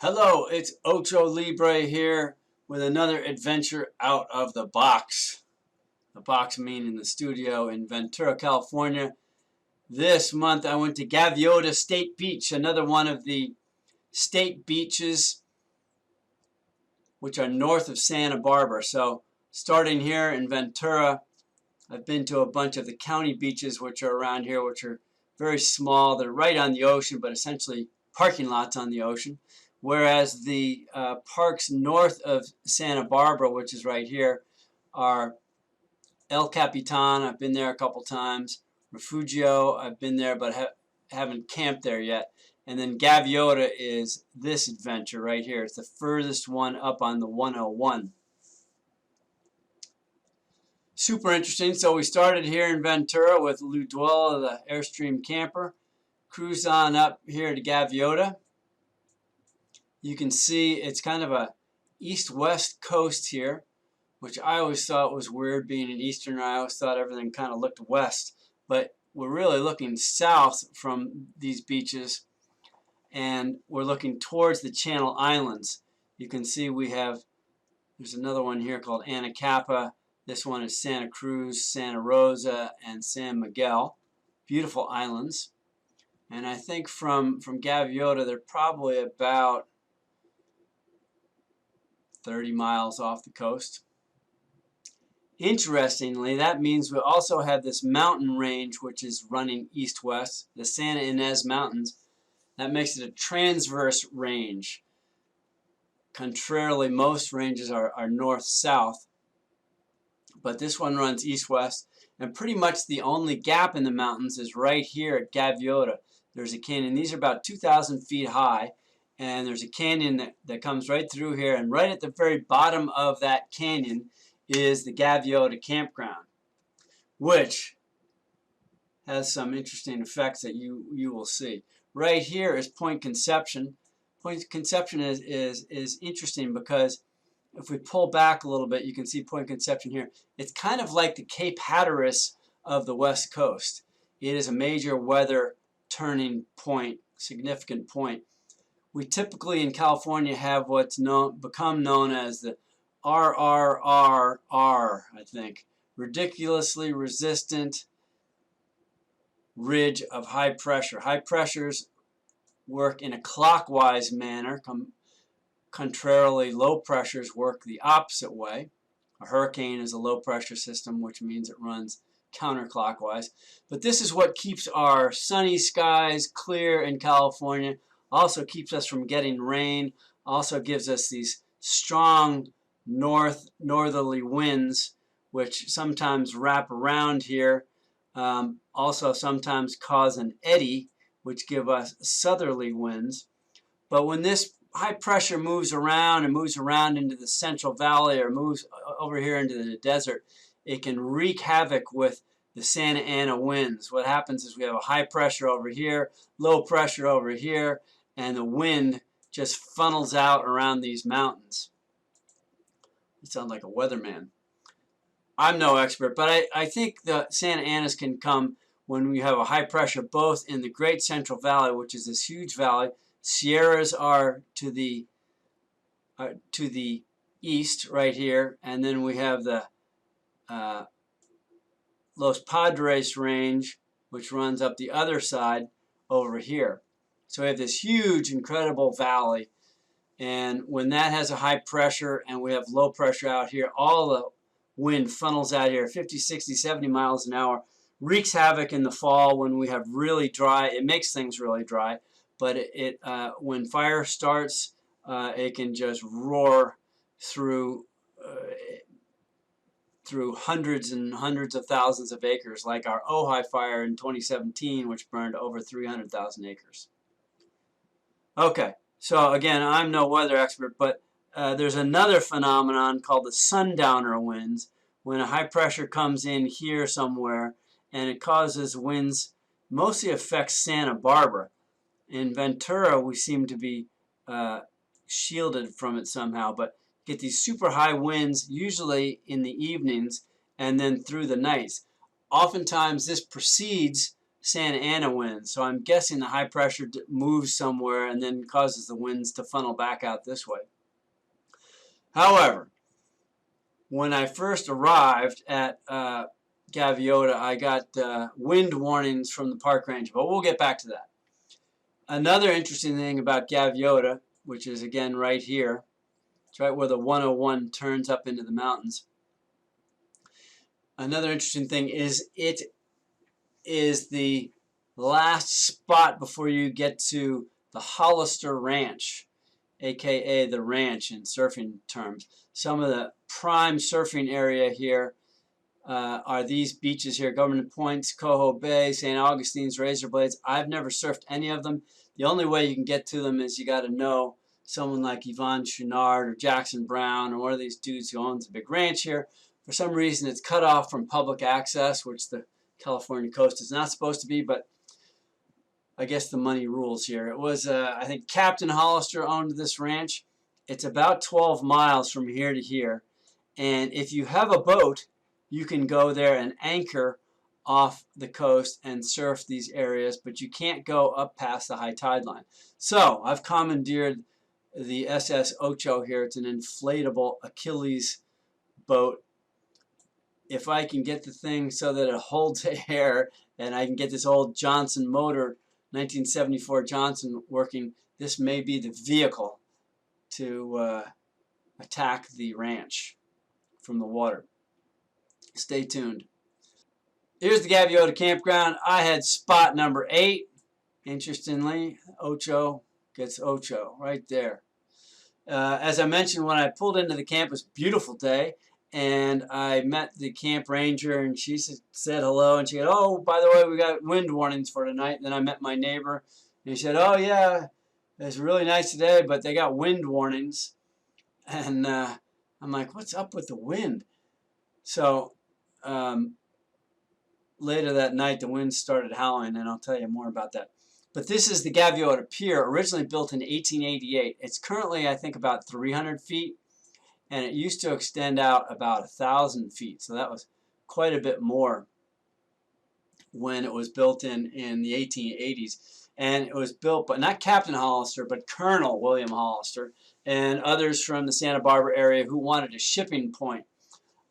Hello, it's Ocho Libre here with another adventure out of the box. The box meaning the studio in Ventura, California. This month I went to Gaviota State Beach, another one of the state beaches which are north of Santa Barbara. So starting here in Ventura, I've been to a bunch of the county beaches which are around here, which are very small. They're right on the ocean, but essentially parking lots on the ocean. Whereas the parks north of Santa Barbara, which is right here, are El Capitan. I've been there a couple times. Refugio, I've been there but haven't camped there yet. And then Gaviota is this adventure right here. It's the furthest one up on the 101. Super interesting. So we started here in Ventura with Lou Dwell, the Airstream camper. Cruised on up here to Gaviota. You can see it's kind of a east-west coast here, which I always thought was weird. Being an Easterner, I always thought everything kind of looked west. But we're really looking south from these beaches, and we're looking towards the Channel Islands. You can see there's another one here called Anacapa. This one is Santa Cruz, Santa Rosa, and San Miguel. Beautiful islands. And I think from Gaviota, they're probably about 30 miles off the coast. Interestingly, that means we also have this mountain range which is running east-west, the Santa Ynez Mountains. That makes it a transverse range. Contrarily, most ranges are north-south, but this one runs east-west, and pretty much the only gap in the mountains is right here at Gaviota. There's a canyon. These are about 2,000 feet high. And there's a canyon that comes right through here, and right at the very bottom of that canyon is the Gaviota Campground, which has some interesting effects that you will see. Right here is Point Conception. Point Conception is interesting because if we pull back a little bit, you can see Point Conception here. It's kind of like the Cape Hatteras of the West Coast. It is a major weather turning point, significant point. We typically in California have what's become known as the RRRR, I think, ridiculously resistant ridge of high pressure. High pressures work in a clockwise manner. Contrarily, low pressures work the opposite way. A hurricane is a low pressure system, which means it runs counterclockwise. But this is what keeps our sunny skies clear in California. Also keeps us from getting rain, also gives us these strong northerly winds, which sometimes wrap around here, also sometimes cause an eddy, which give us southerly winds. But when this high pressure moves around and moves around into the Central Valley or moves over here into the desert, it can wreak havoc with the Santa Ana winds. What happens is we have a high pressure over here, low pressure over here, and the wind just funnels out around these mountains. You sound like a weatherman. I'm no expert, but I think the Santa Anas can come when we have a high pressure both in the Great Central Valley, which is this huge valley. Sierras are to the east right here, and then we have the Los Padres Range, which runs up the other side over here. So we have this huge, incredible valley, and when that has a high pressure and we have low pressure out here, all the wind funnels out here 50, 60, 70 miles an hour, wreaks havoc in the fall when we have really dry. It makes things really dry, but when fire starts, it can just roar through hundreds and hundreds of thousands of acres, like our Ojai fire in 2017, which burned over 300,000 acres. Okay, so again, I'm no weather expert, but there's another phenomenon called the sundowner winds, when a high pressure comes in here somewhere and it causes winds, mostly affects Santa Barbara. In Ventura, we seem to be shielded from it somehow, but get these super high winds, usually in the evenings and then through the nights. Oftentimes, this precedes Santa Ana winds. So I'm guessing the high pressure moves somewhere and then causes the winds to funnel back out this way. However, when I first arrived at Gaviota, I got wind warnings from the park ranger, but we'll get back to that. Another interesting thing about Gaviota, which is again right here, it's right where the 101 turns up into the mountains. Another interesting thing is it is the last spot before you get to the Hollister Ranch, aka the ranch in surfing terms. Some of the prime surfing area here are these beaches here: Government Points, Coho Bay, St. Augustine's, Razor Blades. I've never surfed any of them. The only way you can get to them is you got to know someone like Yvonne Chouinard or Jackson Brown or one of these dudes who owns a big ranch here. For some reason, it's cut off from public access, which the California coast is not supposed to be, but I guess the money rules here. It was, I think, Captain Hollister owned this ranch. It's about 12 miles from here to here. And if you have a boat, you can go there and anchor off the coast and surf these areas, but you can't go up past the high tide line. So I've commandeered the SS Ocho here. It's an inflatable Achilles boat. If I can get the thing so that it holds air and I can get this old Johnson motor, 1974 Johnson working, this may be the vehicle to attack the ranch from the water. Stay tuned. Here's the Gaviota Campground. I had spot number 8. Interestingly, Ocho gets Ocho right there. As I mentioned, when I pulled into the camp, it was a beautiful day, and I met the camp ranger, and she said hello, and she said, "Oh, by the way, we got wind warnings for tonight." And then I met my neighbor, and he said, "Oh yeah, it's really nice today, but they got wind warnings." And I'm like, "What's up with the wind?" So later that night, the wind started howling, and I'll tell you more about that. But this is the Gaviota Pier, originally built in 1888. It's currently, I think, about 300 feet, and it used to extend out about 1,000 feet. So that was quite a bit more when it was built in the 1880s. And it was built by not Captain Hollister, but Colonel William Hollister and others from the Santa Barbara area who wanted a shipping point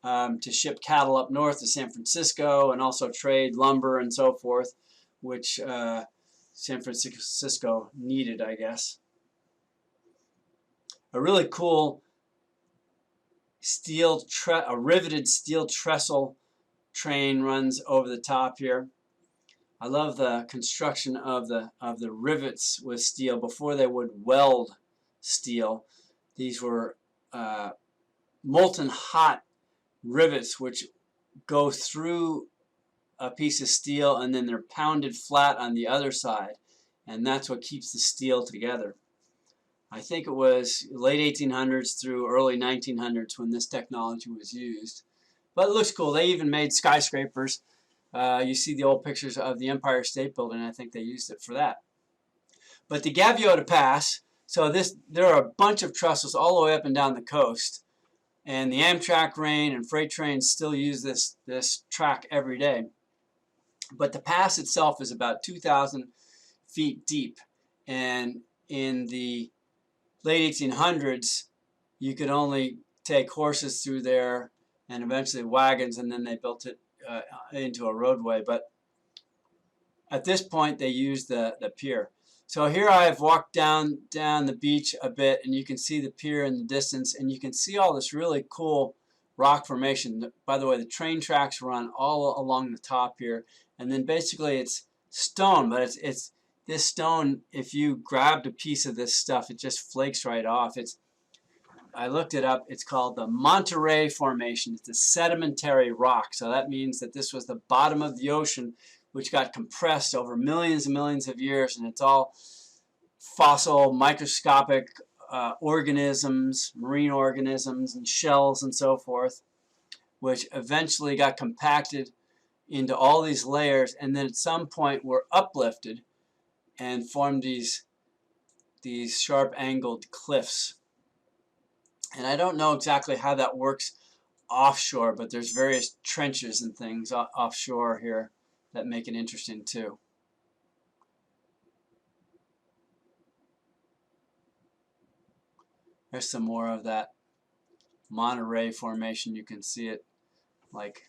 to ship cattle up north to San Francisco and also trade lumber and so forth, which San Francisco needed, I guess. A really cool a riveted steel trestle train runs over the top here. I love the construction of the rivets with steel before they would weld steel. These were molten hot rivets which go through a piece of steel and then they're pounded flat on the other side, and that's what keeps the steel together. I think it was late 1800s through early 1900s when this technology was used. But it looks cool. They even made skyscrapers. You see the old pictures of the Empire State Building. I think they used it for that. But the Gaviota Pass, so there are a bunch of trestles all the way up and down the coast. And the Amtrak train and freight trains still use this track every day. But the pass itself is about 2,000 feet deep. And in the late 1800s, you could only take horses through there and eventually wagons, and then they built it into a roadway. But at this point, they used the pier. So here I've walked down the beach a bit, and you can see the pier in the distance, and you can see all this really cool rock formation. By the way, the train tracks run all along the top here, and then basically it's stone, but it's this stone, if you grabbed a piece of this stuff, it just flakes right off. I looked it up. It's called the Monterey Formation. It's a sedimentary rock, so that means that this was the bottom of the ocean, which got compressed over millions and millions of years, and it's all fossil, microscopic organisms, marine organisms, and shells and so forth, which eventually got compacted into all these layers, and then at some point were uplifted and formed these sharp-angled cliffs. And I don't know exactly how that works offshore, but there's various trenches and things offshore here that make it interesting too. There's some more of that Monterey formation. You can see it like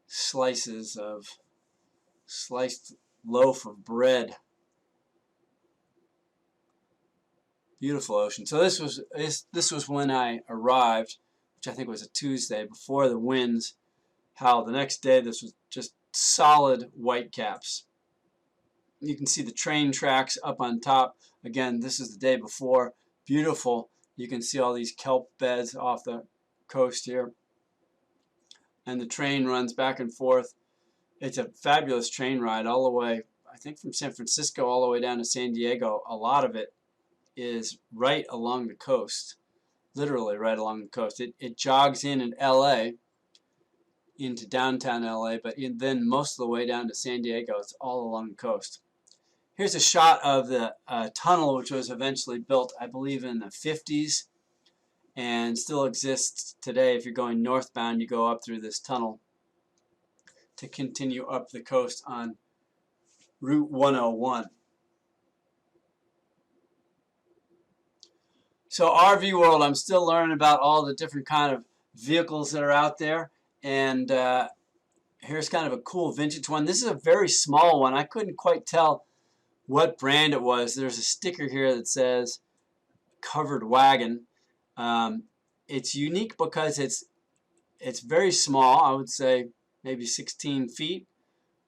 slices of sliced loaf of bread. Beautiful ocean. So this was when I arrived, which I think was a Tuesday, before the winds howled. The next day, this was just solid white caps. You can see the train tracks up on top. Again, this is the day before. Beautiful. You can see all these kelp beds off the coast here. And the train runs back and forth. It's a fabulous train ride all the way, I think from San Francisco all the way down to San Diego. A lot of it is right along the coast, literally right along the coast. It jogs in LA, into downtown LA, but then most of the way down to San Diego, it's all along the coast. Here's a shot of the tunnel, which was eventually built, I believe, in the 50s and still exists today. If you're going northbound, you go up through this tunnel to continue up the coast on Route 101. So RV World, I'm still learning about all the different kind of vehicles that are out there, and here's kind of a cool vintage one. This is a very small one. I couldn't quite tell what brand it was. There's a sticker here that says covered wagon. It's unique because it's very small. I would say maybe 16 feet,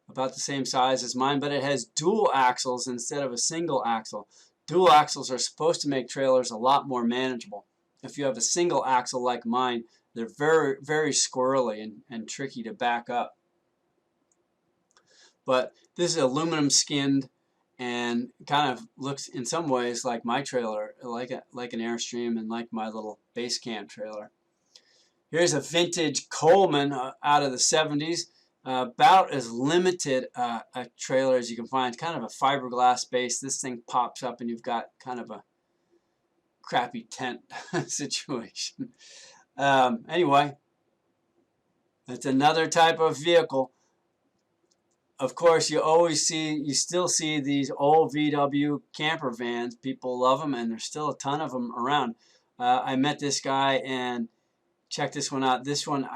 about the same size as mine, but it has dual axles instead of a single axle. Dual axles are supposed to make trailers a lot more manageable. If you have a single axle like mine, they're very, very squirrely and tricky to back up. But this is aluminum skinned and kind of looks in some ways like my trailer, like an Airstream and like my little base camp trailer. Here's a vintage Coleman out of the 70s. About as limited a trailer as you can find. It's kind of a fiberglass base. This thing pops up and you've got kind of a crappy tent situation. Anyway, it's another type of vehicle. Of course, you still see these old VW camper vans. People love them, and there's still a ton of them around. I met this guy and checked this one out. This one,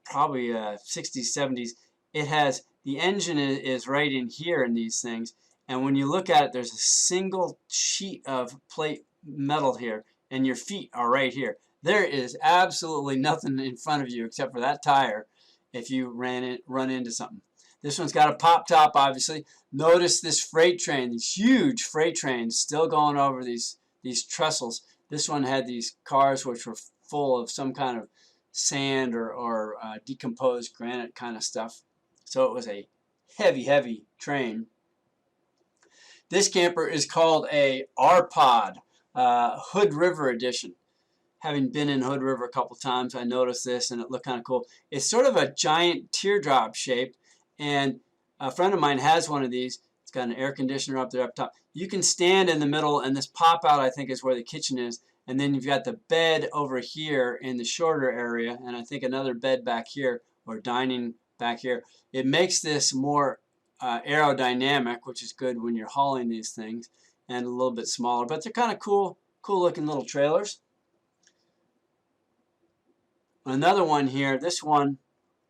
probably 60s, 70s. It has, the engine is right in here in these things, and when you look at it, there's a single sheet of plate metal here, and your feet are right here. There is absolutely nothing in front of you except for that tire if you run into something. This one's got a pop top, obviously. Notice this freight train, these huge freight trains still going over these trestles. This one had these cars which were full of some kind of sand or decomposed granite kind of stuff. So it was a heavy, heavy train. This camper is called a R-Pod, Hood River Edition. Having been in Hood River a couple times, I noticed this and it looked kind of cool. It's sort of a giant teardrop shape, and a friend of mine has one of these. It's got an air conditioner up there up top. You can stand in the middle, and this pop out, I think, is where the kitchen is. And then you've got the bed over here in the shorter area, and I think another bed back here, or dining back here. It makes this more aerodynamic, which is good when you're hauling these things, and a little bit smaller. But they're kind of cool looking little trailers. Another one here, this one,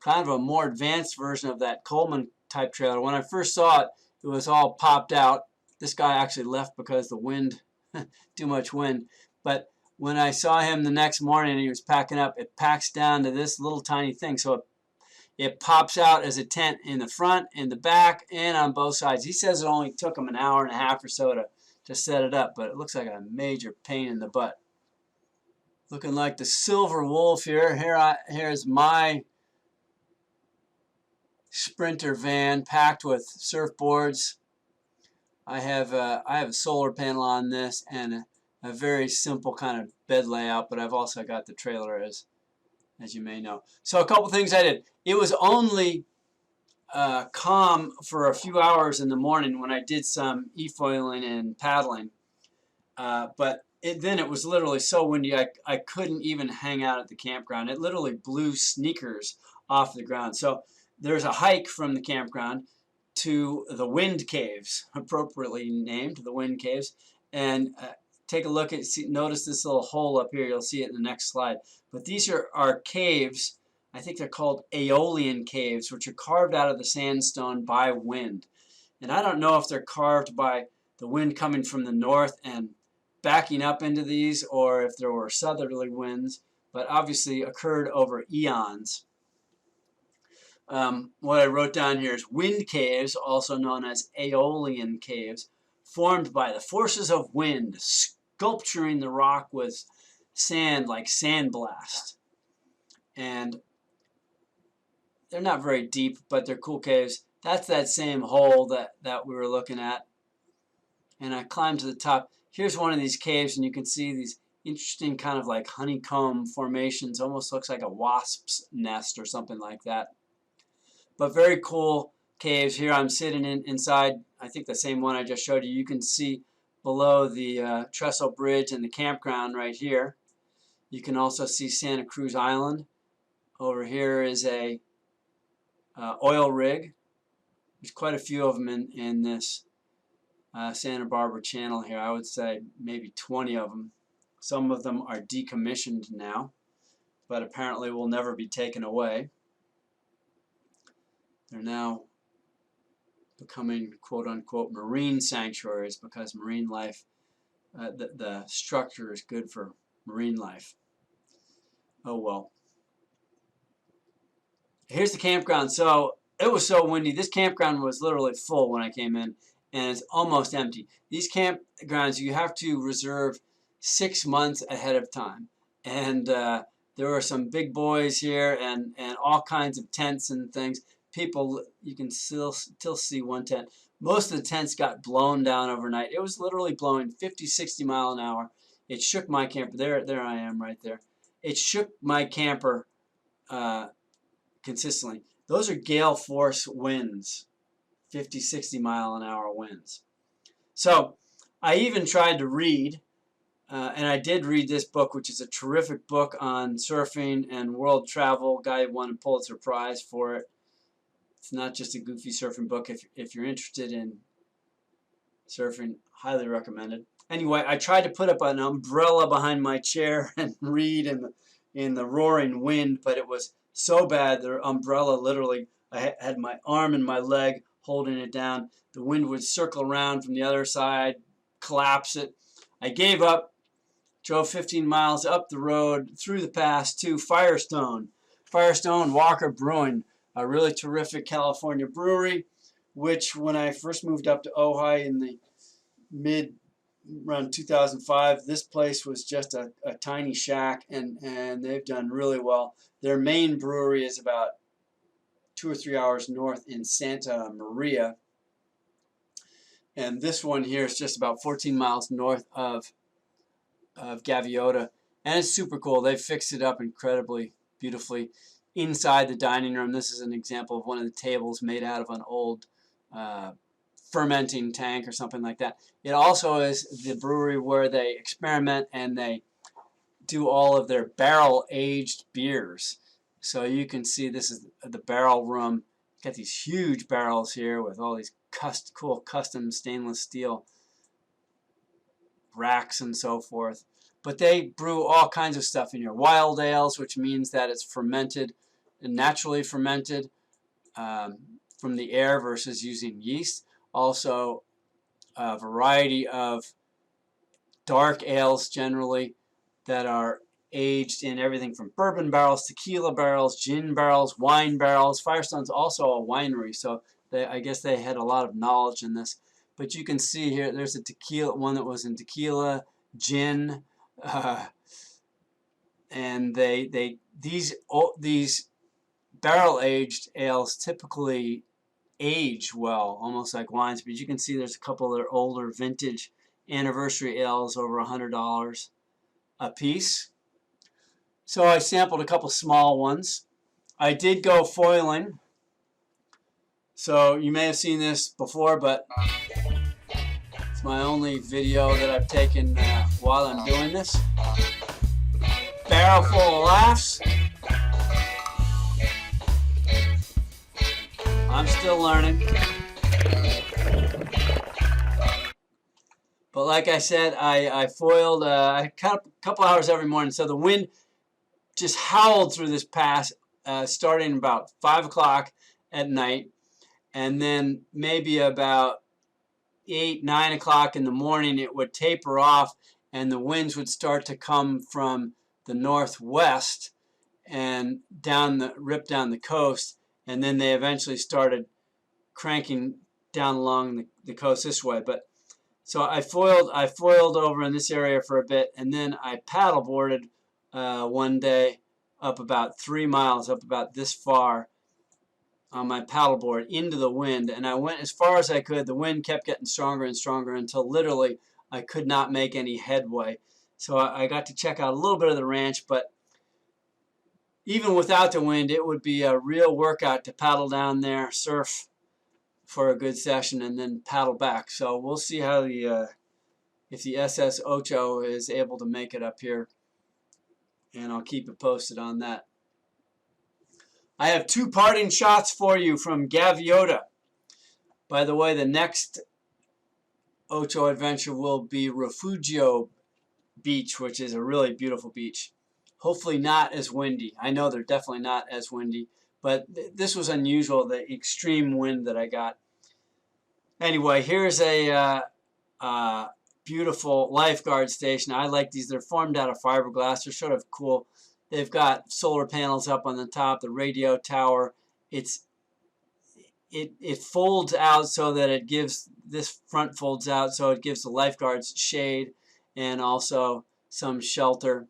kind of a more advanced version of that Coleman type trailer. When I first saw it, it was all popped out. This guy actually left because the wind, too much wind. But when I saw him the next morning and he was packing up, it packs down to this little tiny thing. So it pops out as a tent in the front, in the back, and on both sides. He says it only took him an hour and a half or so to set it up, but it looks like a major pain in the butt. Looking like the Silver Wolf here. Here's my Sprinter van packed with surfboards. I have a solar panel on this and a very simple kind of bed layout, but I've also got the trailer as you may know. So a couple things I did. It was only calm for a few hours in the morning when I did some e-foiling and paddling, but then it was literally so windy I couldn't even hang out at the campground. It literally blew sneakers off the ground. So there's a hike from the campground to the wind caves, appropriately named the wind caves, and take a look at, notice this little hole up here. You'll see it in the next slide. But these are caves. I think they're called Aeolian caves, which are carved out of the sandstone by wind. And I don't know if they're carved by the wind coming from the north and backing up into these, or if there were southerly winds, but obviously occurred over eons. What I wrote down here is wind caves, also known as Aeolian caves, formed by the forces of wind, sculpturing the rock with sand like sandblast. And they're not very deep, but they're cool caves. That's that same hole that we were looking at. And I climbed to the top. Here's one of these caves, and you can see these interesting kind of like honeycomb formations. Almost looks like a wasp's nest or something like that. But very cool caves. Here I'm sitting inside, I think the same one I just showed you. You can see below the trestle bridge and the campground right here. You can also see Santa Cruz Island. Over here is a oil rig. There's quite a few of them in this Santa Barbara channel here. I would say maybe 20 of them. Some of them are decommissioned now, but apparently will never be taken away. They're now becoming quote-unquote marine sanctuaries because marine life, the structure is good for marine life. Oh well. Here's the campground. So it was so windy. This campground was literally full when I came in, and it's almost empty. These campgrounds, you have to reserve 6 months ahead of time. And there were some big boys here and all kinds of tents and things. People, you can still see one tent. Most of the tents got blown down overnight. It was literally blowing 50, 60 mile an hour. It shook my camper. There I am right there. It shook my camper consistently. Those are gale force winds, 50, 60 mile an hour winds. So I even tried to read, and I did read this book, which is a terrific book on surfing and world travel. Guy won a Pulitzer Prize for it. It's not just a goofy surfing book. If you're interested in surfing, highly recommended. Anyway, I tried to put up an umbrella behind my chair and read in the roaring wind, but it was so bad. The umbrella literally, I had my arm and my leg holding it down. The wind would circle around from the other side, collapse it. I gave up, drove 15 miles up the road, through the pass to Firestone. Firestone Walker Brewing, a really terrific California brewery, which when I first moved up to Ojai in the around 2005, this place was just a tiny shack, and they've done really well. Their main brewery is about 2 or 3 hours north in Santa Maria, and this one here is just about 14 miles north of Gaviota, and it's super cool. They fixed it up incredibly beautifully. Inside the dining room, this is an example of one of the tables made out of an old fermenting tank or something like that. It also is the brewery where they experiment and they do all of their barrel-aged beers. So you can see this is the barrel room. Got these huge barrels here with all these cool custom stainless steel racks and so forth. But they brew all kinds of stuff in here. Wild ales, which means that it's fermented, naturally fermented from the air versus using yeast. Also a variety of dark ales generally that are aged in everything from bourbon barrels, tequila barrels, gin barrels, wine barrels. Firestone's also a winery, so I guess they had a lot of knowledge in this. But you can see here, there's a tequila, one that was in tequila, gin, and these barrel-aged ales typically age well, almost like wines. But you can see there's a couple of their older vintage anniversary ales over $100 a piece. So I sampled a couple small ones. I did go foiling. So you may have seen this before, but it's my only video that I've taken while I'm doing this. Barrel full of laughs. I'm still learning. But like I said, I foiled a couple hours every morning. So the wind just howled through this pass starting about 5 o'clock at night. And then maybe about 8, 9 o'clock in the morning, it would taper off and the winds would start to come from the northwest and rip down the coast. And then they eventually started cranking down along the coast this way. But so I foiled over in this area for a bit, and then I paddleboarded one day up about 3 miles, up about this far on my paddleboard into the wind, and I went as far as I could. The wind kept getting stronger and stronger until literally I could not make any headway. So I got to check out a little bit of the ranch, but even without the wind, it would be a real workout to paddle down there, surf for a good session, and then paddle back. So we'll see how if the SS Ocho is able to make it up here, and I'll keep it posted on that. I have 2 parting shots for you from Gaviota. By the way, the next Ocho adventure will be Refugio Beach, which is a really beautiful beach. Hopefully not as windy. I know they're definitely not as windy, but this was unusual, the extreme wind that I got. Anyway, here's a beautiful lifeguard station. I like these. They're formed out of fiberglass. They're sort of cool. They've got solar panels up on the top, the radio tower. It folds out so that it gives, this front folds out so it gives the lifeguards shade and also some shelter.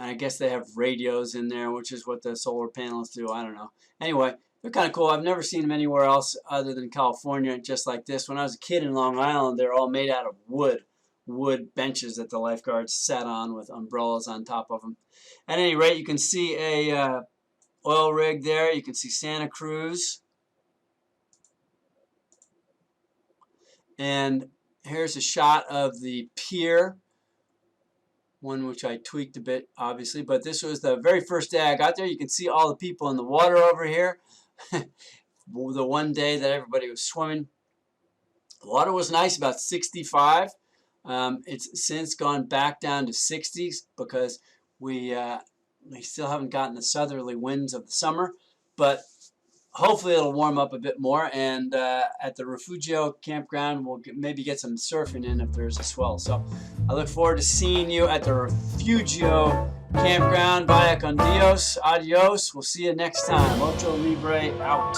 I guess they have radios in there, which is what the solar panels do. I don't know. Anyway, they're kind of cool. I've never seen them anywhere else other than California, just like this. When I was a kid in Long Island, they're all made out of wood benches that the lifeguards sat on with umbrellas on top of them. At any rate, you can see a oil rig there. You can see Santa Cruz. And here's a shot of the pier, one which I tweaked a bit, obviously, but this was the very first day I got there. You can see all the people in the water over here. The one day that everybody was swimming. The water was nice, about 65. It's since gone back down to 60s because we still haven't gotten the southerly winds of the summer, but hopefully it'll warm up a bit more, and at the Refugio campground we'll maybe get some surfing in if there's a swell. So I look forward to seeing you at the Refugio campground. Vaya con Dios. Adios. We'll see you next time. Ocho Libre out.